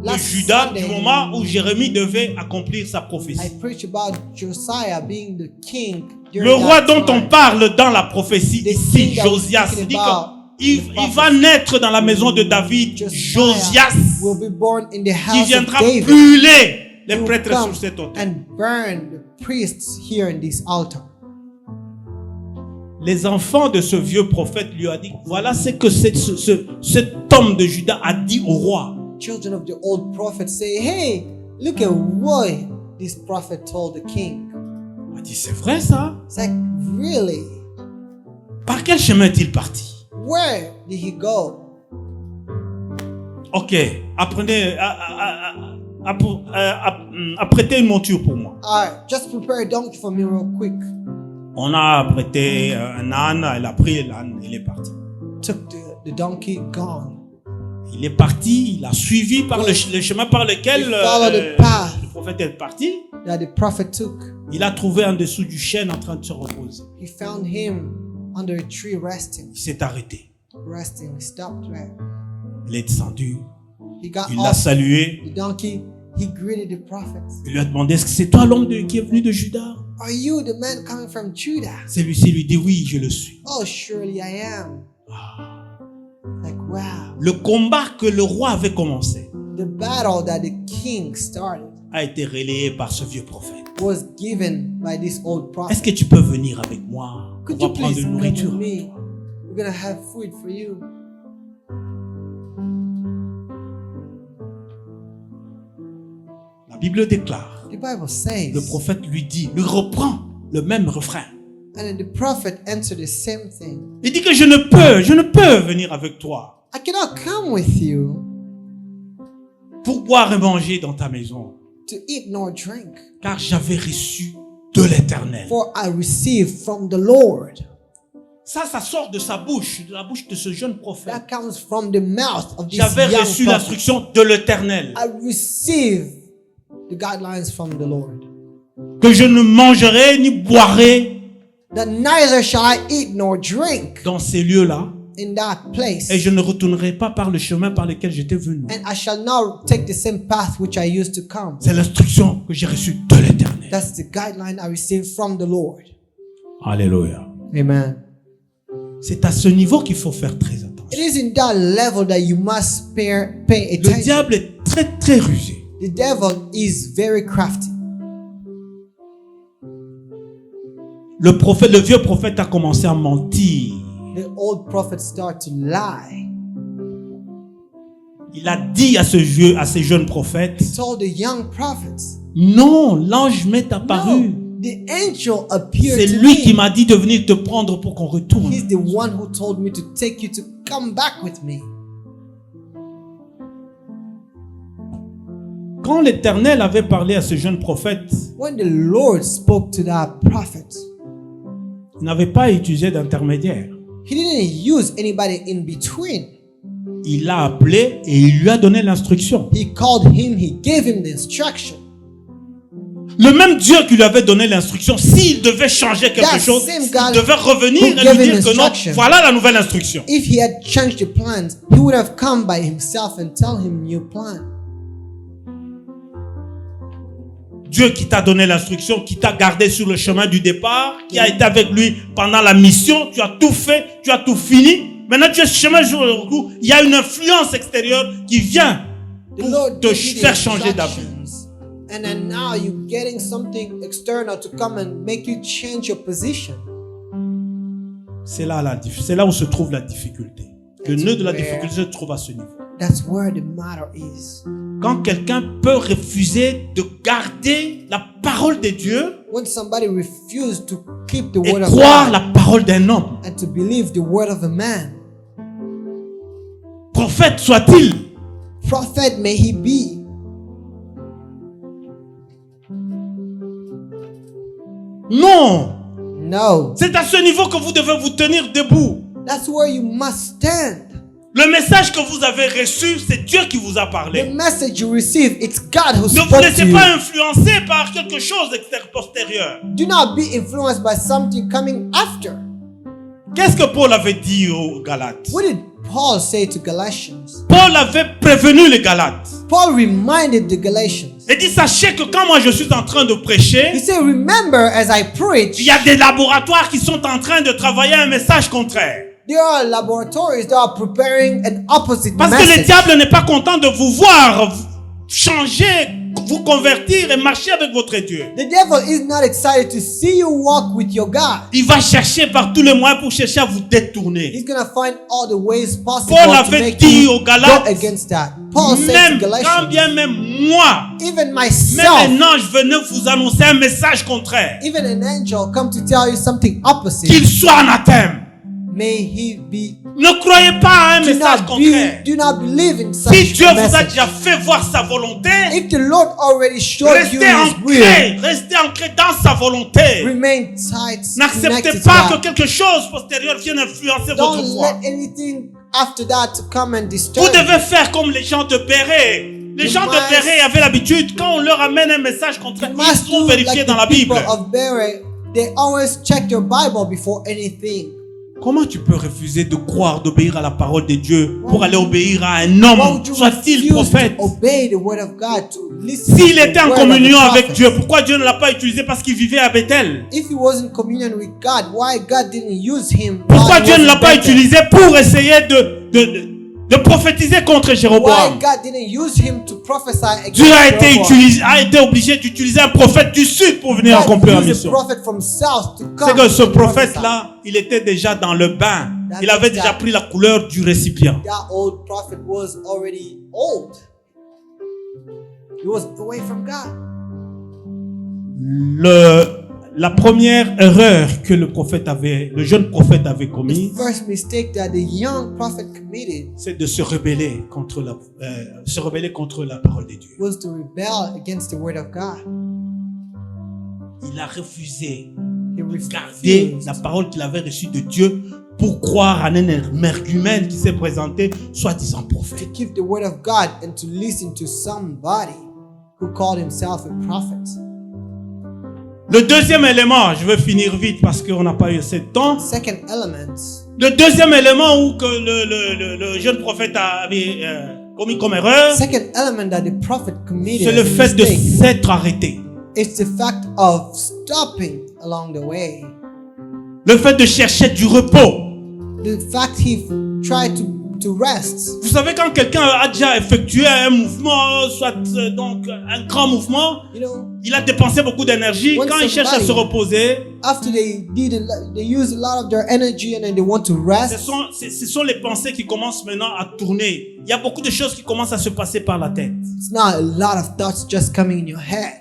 de Last Juda, Sunday, du moment où Jérémie devait accomplir sa I prophétie. preached about Josiah being the king. during Le roi that dont on time. parle dans la prophétie The ici, king that we're Josias, speaking dit about, qu'il the va naître dans la maison de David, Josias, will be born in the qui house of viendra David. brûler les He will prêtres come sur cet autel. and burn the priests here in this altar. Les enfants de ce vieux prophète lui ont dit, voilà ce que cet homme de Juda a dit au roi. Children of the old prophet say, hey, look at what this prophet told the king. Il a dit, c'est vrai ça? It's like, really? Par quel chemin est-il parti? Where did he go? Ok, apprenez à prêter une monture pour moi. All right, just prepare a donkey for me real quick. On a prêté un âne, elle a pris l'âne, il est parti. Took the donkey, gone. Il est parti, il a suivi par le chemin par lequel He followed the path le prophète est parti. that the prophet took. Il a trouvé en dessous du chêne en train de se reposer. He found him under a tree resting. Il s'est arrêté. He stopped there. Il est descendu, He got il l'a off salué. the donkey. He greeted the prophet. Il lui a demandé, est-ce que c'est toi l'homme qui est venu de Juda? Are you the man coming from Judah? Celui-ci lui dit, oui, je le suis. Oh, surely I am. Like, wow. Le combat que le roi avait commencé The battle that the king started a été relayé par ce vieux prophète. was given by this old prophet. Est-ce que tu peux venir avec moi? On Could va you prendre please une come with nourriture. me? We're gonna have food for you. La Bible déclare, The Bible says, le prophète lui dit, lui reprend le même refrain. and then the prophet answered the same thing. Il dit que je ne peux venir avec toi I cannot come with you pour boire et manger dans ta maison, to eat nor drink, car j'avais reçu de l'Éternel. for I received from the Lord. Ça sort de sa bouche, de la bouche de ce jeune prophète. That comes from the mouth of this J'avais young reçu prophet. l'instruction de l'Éternel, I received the guidelines from the Lord. que je ne mangerai ni boirai That neither shall I eat nor drink dans ces lieux-là, in that place. et je ne retournerai pas par le chemin par lequel j'étais venu. And I shall not take the same path which I used to come. C'est l'instruction que j'ai reçue de l'Éternel. That's the guideline I received from the Lord. Alléluia. Amen. C'est à ce niveau qu'il faut faire très attention. It is in that level that you must pay Le attention. diable est très très rusé. The devil is very crafty. Le vieux prophète a commencé à mentir. The old prophet started to lie. Il a dit à ces jeunes prophètes, He told the young prophets, non, l'ange m'est apparu. no, the angel appeared C'est to lui me. qui m'a dit de venir te prendre pour qu'on retourne. He's the one who told me to take you to come back with me. Quand l'Éternel avait parlé à ce jeune prophète, When the Lord spoke to that prophet, il n'avait pas utilisé d'intermédiaire. he didn't use anybody in between. Il l'a appelé et il lui a donné l'instruction. He called him, he gave him the instruction. Le même Dieu qui lui avait donné l'instruction, s'il devait changer quelque That chose, same il God devait revenir who et gave lui him dire que non, instruction. voilà la nouvelle instruction. If he had changed the plans, he would have come by himself and tell him new plan. Dieu qui t'a donné l'instruction, qui t'a gardé sur le chemin du départ, qui a été avec lui pendant la mission, tu as tout fait, tu as tout fini. Maintenant tu es sur le chemin jour le retour, il y a une influence extérieure qui vient The pour Lord te gave you the faire changer d'avis. instructions, and then now you're getting something external to come and make you change your position. C'est là où se trouve la difficulté. Le That's nœud de la where- difficulté se trouve à ce niveau. That's where the matter is. Quand quelqu'un peut refuser de garder la parole de Dieu When somebody refuses to keep the et word of croire God la parole d'un homme, and to believe the word of a man, prophète soit-il, prophet may he be, non. no, C'est à ce niveau que vous devez vous tenir debout. that's where you must stand. Le message que vous avez reçu, c'est Dieu qui vous a The parlé. message you receive, it's God who Ne vous spoke to laissez you. pas influencer par quelque chose postérieur. Do not be influenced by something coming after. Qu'est-ce que Paul avait dit aux Galates? What did Paul say to Galatians? Paul avait prévenu les Galates. Paul reminded the Galatians. Il dit, sachez que quand moi je suis en train de He prêcher, said, remember as I preach, il y a des laboratoires qui sont en train de travailler un message contraire. there are laboratories that are preparing an opposite Parce que le message. diable n'est pas content de vous voir changer, vous convertir et marcher avec votre Dieu. The devil is not excited to see you walk with your God. Il va chercher par tous les moyens pour chercher à vous détourner. He's going to find all the ways possible Paul to avait make dit you aux go Galates, against that. Paul said même, to quand Galatians, bien même moi, even même myself, un ange venait vous annoncer un message contraire, even an angel come to tell you something opposite, qu'il soit anathème. may he be. Ne croyez pas à un message contraire. Do not believe in such Si Dieu a vous a message. déjà fait voir sa volonté, If the Lord already showed you restez His will, ancré dans sa volonté. remain tight, N'acceptez connected pas to que God. quelque chose postérieur vienne influencer votre Don't foi. let anything after that to come and Vous disturb you. devez faire comme les gens de Béret. Les gens de must- Béret avaient l'habitude, quand on leur amène un message contraire, You must ils sont do vérifiés like dans la the people Bible. of Beret. They always check their Bible before anything. Comment tu peux refuser de croire, d'obéir à la parole de Dieu pour aller obéir à un Why homme, would you soit-il refuse prophète? to obey the word of God, to listen S'il to the était en word of the communion avec prophet? Dieu, pourquoi Dieu ne l'a pas utilisé parce qu'il vivait à Bethel? If he was in communion with God, why God didn't use him? Pourquoi while he Dieu was ne l'a in pas Bethel? utilisé pour essayer de prophétiser contre Why Jéroboam? God didn't use him to prophesy against Dieu Jeroboam? a été obligé d'utiliser un prophète du sud pour venir God accomplir la used a mission. prophet from south to come C'est que ce and prophesy. prophète-là, il était déjà dans le bain. Il avait déjà pris la couleur du récipient. That old prophet was already old. He was away from God. La première erreur que le jeune prophète avait The commise, first mistake that the young prophet committed c'est de se rebeller contre la parole de Dieu. was to rebel against the word of God. Il a refusé He de garder refused la parole qu'il avait reçue de Dieu pour croire à un énergumène qui s'est présenté, soi-disant to prophète. keep the word of God and to listen to somebody who called himself a prophet. Le deuxième élément, je vais finir vite parce qu'on n'a pas eu assez de temps. Second element, Le deuxième élément où que le jeune prophète avait commis comme erreur, second element that the prophet committed c'est le as a fait de mistake s'être arrêté. is the fact of stopping along the way. Le fait de chercher du repos. the fact he tried to rest. Vous savez, quand quelqu'un a déjà effectué un mouvement, soit donc un grand mouvement, You know, il a dépensé beaucoup d'énergie. When Quand il cherche à se reposer, after they use a lot of their energy and then they want to rest. ce sont les pensées qui commencent maintenant à tourner. Il y a beaucoup de choses qui commencent à se passer par la tête. It's not a lot of thoughts just coming in your head.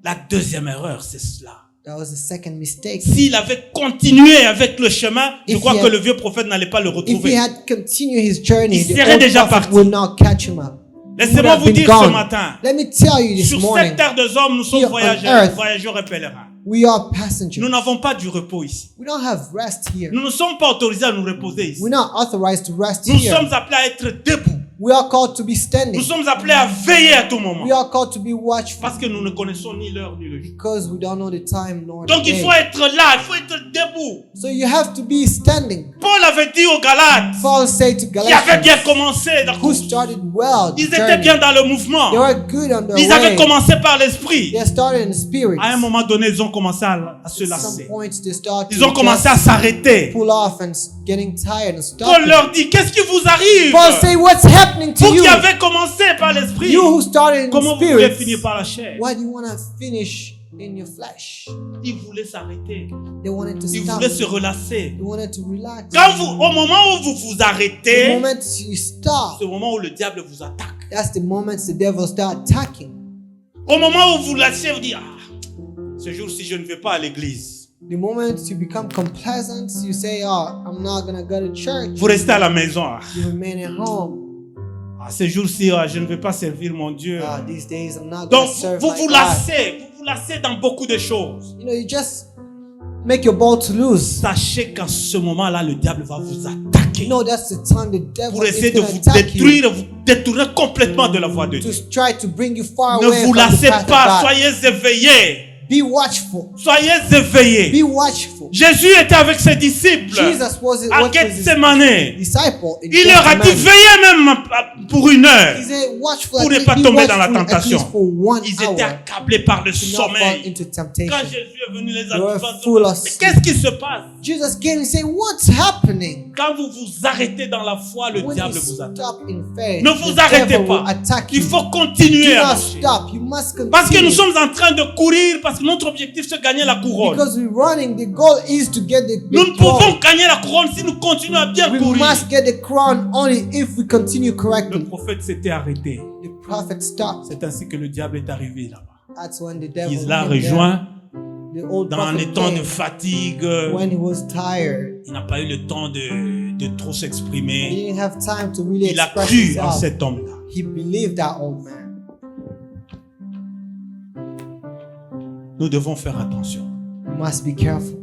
La deuxième erreur, c'est cela. That was the second mistake. S'il avait continué avec le chemin, je If crois he que had- le vieux prophète n'allait pas le If he retrouver. had continued his journey, Il the serait old déjà prophet parti. would not catch him up. He would Laissez-moi have vous been dire ce gone. matin, Let me tell you this sur morning, cette terre des hommes, nous sommes here on earth, voyageurs et pèlerins. we are Nous passengers. n'avons pas du repos ici. We don't have rest here. Nous ne sommes pas autorisés à nous reposer ici. We're not authorized to rest Nous here. sommes appelés à être debout. We are called to be Nous standing. sommes appelés à veiller à tout moment. We are called to be watchful Parce que nous ne connaissons ni l'heure ni le jour. because we don't know the time nor the Donc il day. faut être là, il faut être debout. So you have to be standing. Paul avait dit aux Galates, Paul said to qui avaient bien Galatians, commencé, who started well, the ils étaient journey. bien dans le mouvement. They were good on their Ils avaient way. commencé par l'esprit. They started in the spirit. À un moment donné, ils ont commencé à se At some lasser. point, they start Ils ont to commencé à just s'arrêter. pull off and getting tired and Paul stopping. leur dit, qu'est-ce qui vous arrive? Paul say, what's happening to Vous you? qui avez commencé par l'esprit, You who started in the comment vous voulez spirit, finir par la chair? why do you want to finish in your flesh? Ils voulaient s'arrêter. They wanted to Ils stop. voulaient se relâcher. They wanted to relax. Au moment où vous vous The arrêtez, moment you stop, c'est le moment où le diable vous attaque. that's the moment the devil start attacking. Au moment où vous lâchez, vous dites, ce jour-ci, je ne vais pas à l'église. The moment you become complacent, you say, oh, I'm not going to go to church. Vous restez à la maison. You remain at home. Ce jour-ci, je ne vais pas servir mon Dieu. These days, I'm not going Donc, to serve vous my vous God. lassez dans beaucoup de choses. You know, you just make your ball to lose. Sachez qu'en ce moment-là, le diable va vous attaquer. You know, that's the time the devil Pour essayer is de going vous to attack you. détruire, vous détourner complètement de la voie de Dieu. To try to bring you far Ne away vous from the lassez path of pas, God. soyez éveillés. Be watchful. Soyez éveillés. Be watchful. Jésus était avec ses disciples Jesus was à with his Gethsemane. disciple. in Il leur a dit, Gethsemane. veillez même pour une heure. He said, watchful, Pour at ne pas least, be tomber dans la watchful at tentation. least for 1 Ils hour étaient accablés par le to not fall sommeil. into Quand temptation. Jésus est venu les They were adoucir, full of- mais qu'est-ce qui se passe? Jesus came and said, what's happening? Quand vous vous arrêtez dans la foi, le When diable you vous attaque. stop in faith, Ne the vous arrêtez devil will pas. attack Il you. faut Do continuer à not marcher. stop. You must continue. Parce que nous sommes en train de courir, parce que notre objectif c'est de gagner la couronne. Because we're running, the goal is to get the Nous ne crown. pouvons gagner la couronne si nous continuons à bien We courir. must get the crown only if we continue Le correctly. prophète s'était arrêté. The prophet stopped. C'est ainsi que le diable est arrivé là-bas. That's when the devil Il l'a came there. rejoint The old dans un prophet temps de came fatigue. when he was tired. Il n'a pas eu le temps de trop He s'exprimer. didn't have time to really Il a express cru en himself. cet homme-là. He believed that old man. Nous devons faire attention. We must be careful.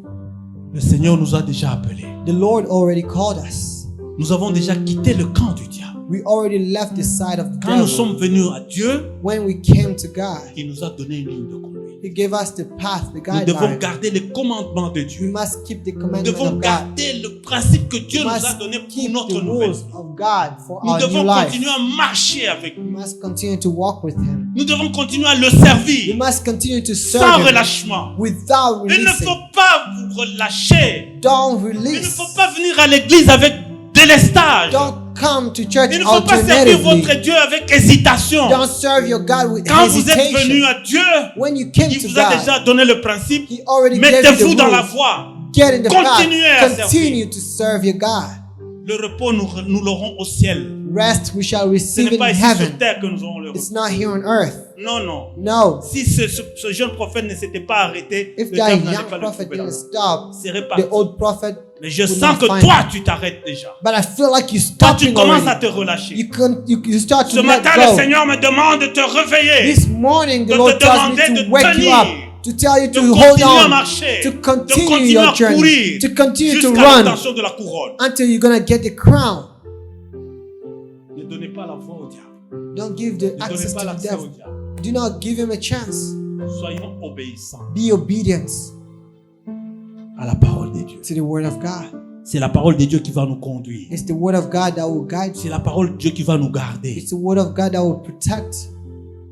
Le Seigneur nous a déjà appelés. The Lord already called us. Nous avons déjà quitté le camp du diable. We already left the side of the Quand nous devil. sommes venus à Dieu, When we came to God, il nous a donné une ligne de conduite. He gave us the path, the Nous devons guideline. garder les commandements de We Dieu. must keep the Nous commandments devons of God. garder le principe que Dieu We nous a must donné pour keep notre the nouvelle rules vie. of God for Nous our new devons life. continuer à marcher avec We lui. must continue to walk with Him. Nous devons continuer à le We servir must continue to sans serve Him relâchement. without Il ne releasing. faut pas vous relâcher. Don't Il ne release. faut pas venir à l'église avec délestage. Don't come to church Il ne faut pas servir alternatively. votre Dieu avec hésitation. Don't serve your God with Quand vous êtes venu hesitation. à Dieu, When you came il to vous a God, déjà donné le principe. He already gave you Mettez-vous the dans la rules. voie. Get in the Continuez à path. Continue to serve your God. Le repos, nous l'aurons au ciel. Rest we shall Ce receive n'est in pas ici heaven. sur terre que nous aurons le repos. It's not here on earth. Non, non. No. Si ce jeune prophète ne s'était pas arrêté, If le that diable n'allait young pas le prophet trouver là. didn't stop, Il serait parti. the old prophet Mais je would sens not que find toi, him. tu t'arrêtes déjà. But I feel like you're Toi, tu stopping commences à already. te relâcher. You start Ce to let matin, le go. Seigneur me demande de te réveiller. This morning, the de Lord te tells me demander to de wake you tenir, up, to tell you de to hold continuer à on, marcher, to de continue continuer your à journey, courir to continue to jusqu'à run l'obtention de la couronne. until you're gonna get the crown. Ne donnez pas la voix au diable. Don't give the Ne donnez access pas to the l'accès au devil. diable. Do not give him a chance. Soyons obéissants Be obedient à la parole de Dieu. to the word of God. C'est la parole de Dieu qui va nous conduire. It's the word of God that will guide you. C'est la parole de Dieu qui va nous garder. It's the word of God that will protect you.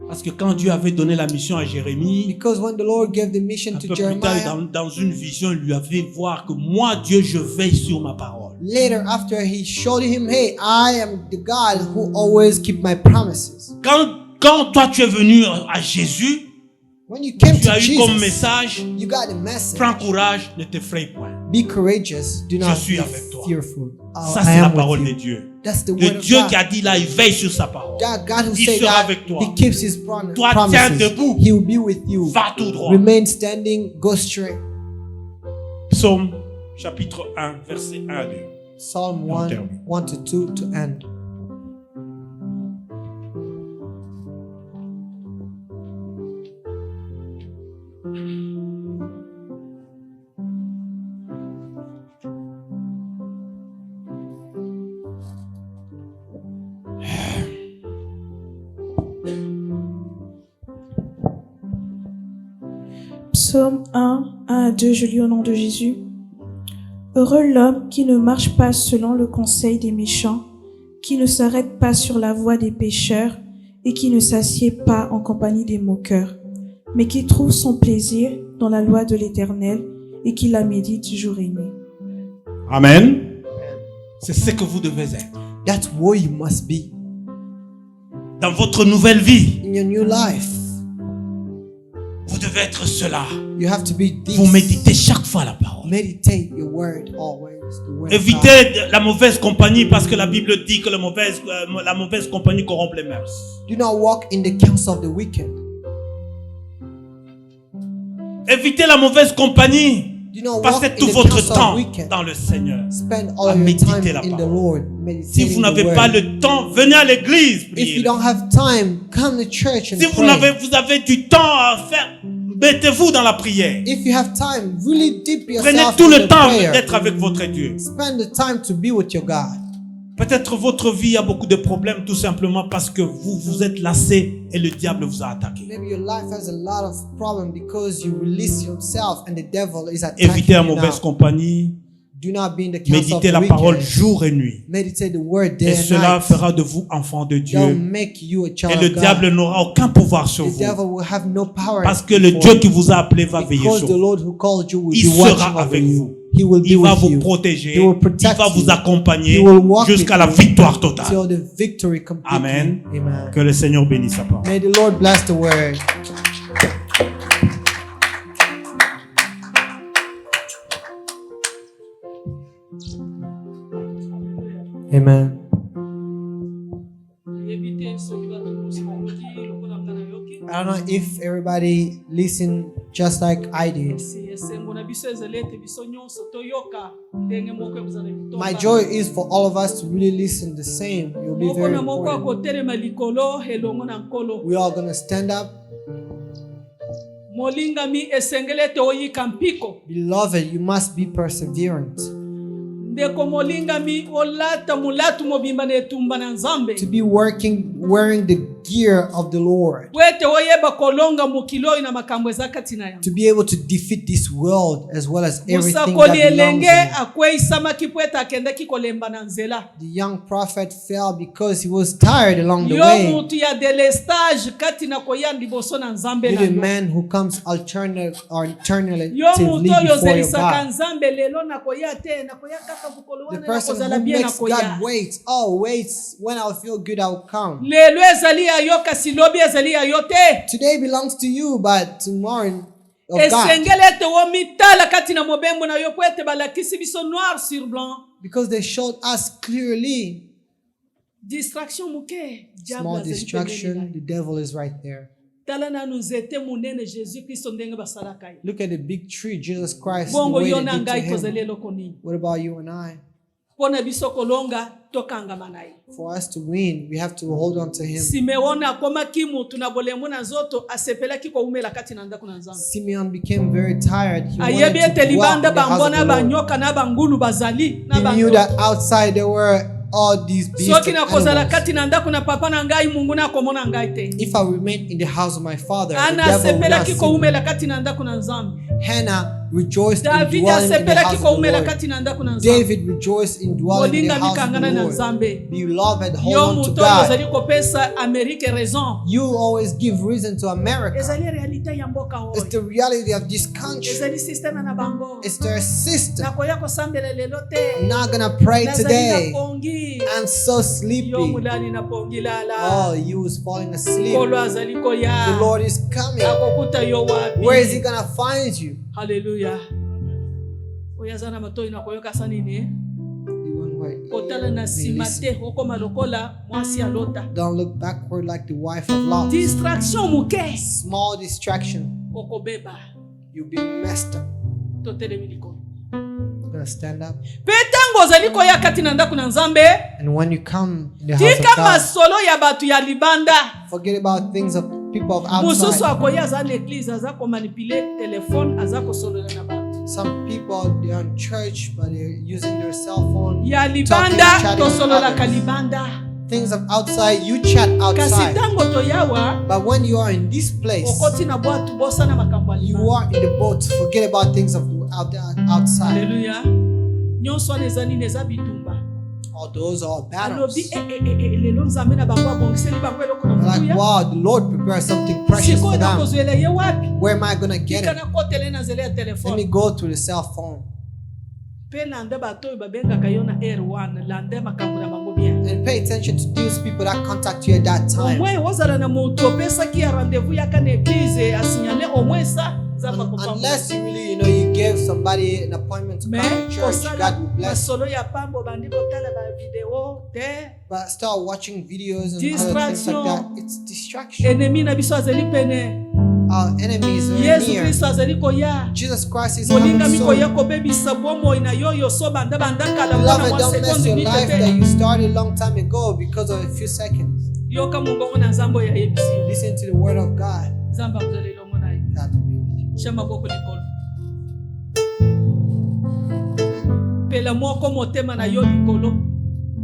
Parce que quand Dieu avait donné la mission à Jérémie, Because when the Lord gave the mission un to peu plus tard, Jeremiah, dans une vision, il lui avait voir que moi, Dieu, je veille sur ma parole. Later, after he showed him, hey, I am the God who always keep my promises. Quand toi tu es venu à Jésus, When you came tu to as eu comme Jesus, message, you got a message. prends courage, ne t'effraie point. Be courageous. Do not suis be avec toi. fearful. Ça I c'est la am parole with de you. Dieu. That's the Le word of Dieu God. qui a dit là, il veille sur sa parole. God who Il said sera that avec toi. he keeps his Toi, tiens promises. debout. He will be with you. Va tout droit. Remain standing. Go straight. Psaume chapitre 1, verset 1 à 2. Psalm On 1, termine. 1 to 2 to end. Psaume 1, 1 à 2, je lis au nom de Jésus. Heureux l'homme qui ne marche pas selon le conseil des méchants, qui ne s'arrête pas sur la voie des pécheurs et qui ne s'assied pas en compagnie des moqueurs, mais qui trouve son plaisir dans la loi de l'Éternel et qui la médite jour et nuit. Amen. C'est ce que vous devez être. That's where you must be. Dans votre nouvelle vie, In your new life, vous devez être cela. you have to be this. Vous méditez chaque fois la parole. Meditate your word always. The word of God. Évitez la mauvaise compagnie parce que la Bible dit que la mauvaise compagnie corrompt les mœurs. Do not walk in the counsel of the wicked. Évitez la mauvaise compagnie. Do not walk Passez in tout the votre counsel temps of wicked. dans le Seigneur. Spend à all your méditer time la in the parole. Lord, Si meditating vous n'avez the pas word. le temps, venez à l'église. If priez. you don't have time, come to church and Si vous pray. avez du temps à faire, mettez-vous dans la prière. If you have time, really dip Prenez yourself tout in le the temps prayer. d'être avec votre Dieu. Spend the time to be with your God. Peut-être votre vie a beaucoup de problèmes tout simplement parce que vous êtes lassé et le diable vous a attaqué. Maybe your life has a lot of problems because you release yourself and the devil is attacking Évitez la you mauvaise now. compagnie. Do not be in the counsel of Méditez the la parole wicked. jour et nuit. Meditate the word day Et and cela night. fera de vous enfants de They'll Dieu. make you a Et child le of God. diable n'aura aucun pouvoir sur The vous. devil will have no power. Parce que le before Dieu you. qui vous a appelé va veiller Because sur the vous. Lord who called you will Il be sera watching over avec you. vous. He will be Il va with vous you. protéger. He will Il protect va vous you. accompagner He will walk jusqu'à with la you victoire totale. till the victory completely. Amen. Amen. Que le Seigneur bénisse sa parole. May the Lord bless the word. Amen. I don't know if everybody listened just like I did. My joy is for all of us to really listen the same. It will be very important. We are going to stand up. molingami esengeli ete oyika mpiko. Beloved, you must be perseverant. Ndeko molingami olata mulatu mobimba na etumba na nzambe. To be wearing the gear of the Lord. Wete oyeba kolonga mukilo ina makambo ezakati na ya. To be able to defeat this world as well as everything that Musakoli belongs elenge in it. akweisama kipweta akendeki kolemba na nzela. The young prophet fell because he was tired along the Yo way. mutu ya delestage kati na koyandi boso na nzambe na With a yo. man who comes alternatively Yo mutu oyo before your zelisaka God. nzambe lelo na koya te na koya kaka bukolo The wana na person kozala who bien na makes koya. God wait. Oh, wait. When I'll feel good, I'll come. Lelo ezali ya yo kasi lobi ezali ya yo te. Today belongs to you, but tomorrow of God. Esengeli ete womitala kati na mobembo na yo po ete balakisi biso noir sur blanc. Because they showed us clearly. Distraction muke. Diable Small azali distraction, pembeni na the devil is right there. tala nanu nzete munene Jésus Kristo ndenge basalaka ye. Look at the big tree, Jesus Christ. The Bongo way yo they na did to ngai him. kozali eloko nini? What about you and I? Pona biso kolonga tokangama na ye. For us to win, we have to hold on to him. Simeon akomaki mutu na bolemo na nzoto asepelaki koumela kati na ndako na Nzambe. Simeon became very tired. He Ayebi wanted to ete dwell in libanda the house of bambona the Lord. banyoka na bangulu bazali na He knew bango. that outside there were all these beasts soki and nakozala animals. kati na ndako na papa na ngai mungu nakomona ngai te. If I remain in the house of my father, the Ana devil will not asepelaki see me. koumela kati na ndako na nzambe. Hannah rejoiced in David dwelling in the asepelaki house of the koumela Lord. kati na ndako na nzambe. David rejoiced in dwelling in the Olinga house of mikangana the na Lord. nzambe. Beloved, hold Yo on to muto oyo God. ozali kopesa Amerike raison. You always give reason to America. Ezali realite ya mboka It's oyo. the reality of this country. Ezali systeme na bango. It's their system. Nakoya kosambela lelo te. I'm not gonna pray Nazali today. na pongi. I'm so Yo sleepy. mulali na pongi lala. Oh, you is falling asleep. Kolo azali The koya. Lord is coming. Akokuta yo wapi. Where is He gonna find you? Hallelujah. Oyazana matoi na koyoka sanini. The one where Kotala na you sima listen. te okoma lokola mwasi alota. Don't look backward like the wife of Lot. Distraction muke. Small distraction, Okobeba. you'll be messed up. Totelemi likolo. You're gonna stand up. Pe tango ozali koya kati na ndako na nzambe. And when you come in the house of Tika God, masolo ya batu ya libanda. forget about things of people of Mususu outside. akoya aza na église aza komanipule telefone aza kosolola na batu. Some people, they're in church, but they're using their cell phone. Ya Talking, libanda chatting with tosolola ka others. libanda. Things of outside, you chat Kasi outside. tango toyawa But when you are in this place, okoti na bwatu bosa na makambo ya you libanda. are in the boat. Forget about things of outside. Haleluya. Nyonso wana eza nini eza bitumba. All those are battles. Alobi lelo nzambe na bango abongiseli bango eloko na Like, mutuya. wow, the Lord prepared something precious for Sikoyo them. nakozwela ye wapi? Where am I gonna get Tika it? na kotele na nzela ya Let me telefone. go to the cell phone. Pe landa bato oyo babengaka yo na R1 landa makambo na bango bien. And pay attention to those people that contact you at that time. Omwe ozala na moto opesaki ya rendez-vous yaka na église asignale omwe sa nzambe akopambola. Unless you really, you give somebody an appointment to come Mais to church, kosala God will bless. masolo ya pambo bandi kotala ba video te. But start watching videos and other things like Distraction. that. It's distraction. Ennemi na biso azali pene. Our enemies are Yesu near. Kristo azali koya. Jesus Christ is Molinga coming mikoya soon. kobebisa bomoi na yo yoso banda kala mwana Beloved, mwa don't mess sekonde your minute life that te. you started a long time ago because of a few seconds. Yoka mungongo na nzambo ya yebisi. Listen to the word of God. Nzamba kuzali longo na ye. God will be with you. Shama boko likolo. Pela moko motema na yo likolo.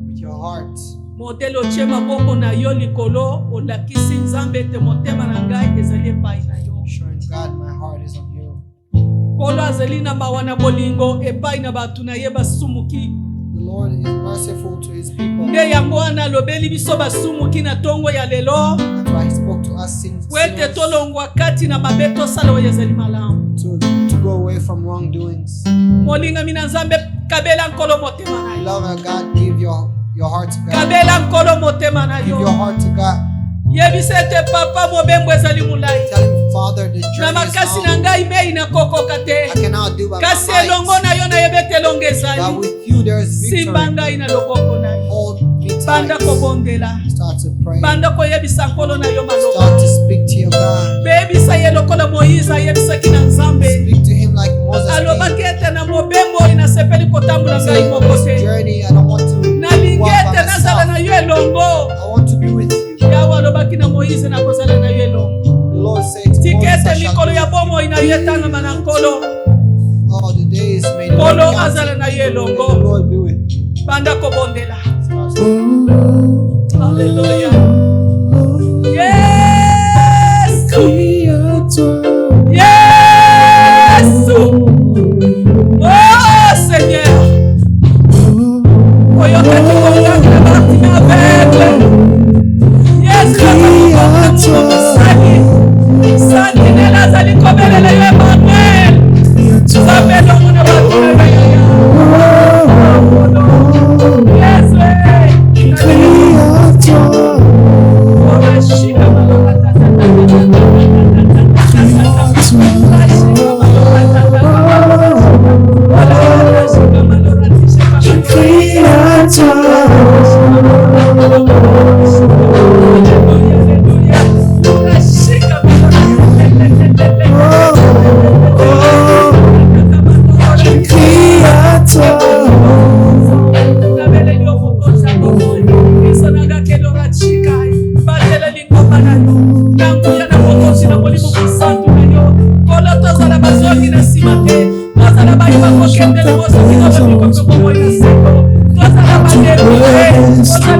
With your heart. Modele otie maboko na yo likolo olakisi nzambe te motema na ngai ezali epai na yo. Showing God my heart is on you. Kolo azali na mawa na bolingo epai na batu na ye basumuki. The Lord is merciful to His people. Nde yango wana alobeli biso basumuki na tongo ya lelo. That's why He spoke to us Wete sinners tolongwa kati na mabe tosala oyo ezali malamu. to go away from wrongdoings. Molinga mina nzambe kabela nkolo motema na yo. Beloved God, give your heart to God. Kabela nkolo motema na Give your yo. heart to God. Yebisa ete papa mobembo ezali mulai. Tell Him, Father, the Na journey is makasi na long. ngai mei na kokoka I te. cannot do by Kasi my elongo might. na yo na yebete elongo But ezali. with you, there is Simba victory. ngai na loboko na yo. Hold me Banda tight. kobondela. Start to pray. Banda koyebisa nkolo na yo Start maloba. to speak to your God. Beyebisa ye lokola Moïse ayebisaki na nzambe. Speak to Him like Moses did. Alobaki ete na mobembo inasepeli kotambola ngai Say, moko this te. journey, I don't want to Nalingi walk by ete nazala na myself. yo elongo. I want to be with you. Yawe alobaki na Moïse nakozala na yo elongo. The Lord said to Tika Moses, ete I shall mikolo be ya with bomoi na yo etangama na nkolo. you. All the days may the Lord Nkolo count. azala na yo May the elongo. Lord be with you. Banda kobondela. Start to Haleluya. Yesu. Yesu. Oh Seigneur. Oyoka tikonganga bati na aveugle. Yesu sani. Sani nela azali kobelela yo Emmanuel. Nzambe elongo na bato na yo. Yesu. Orashika malokata. Creator. Oh,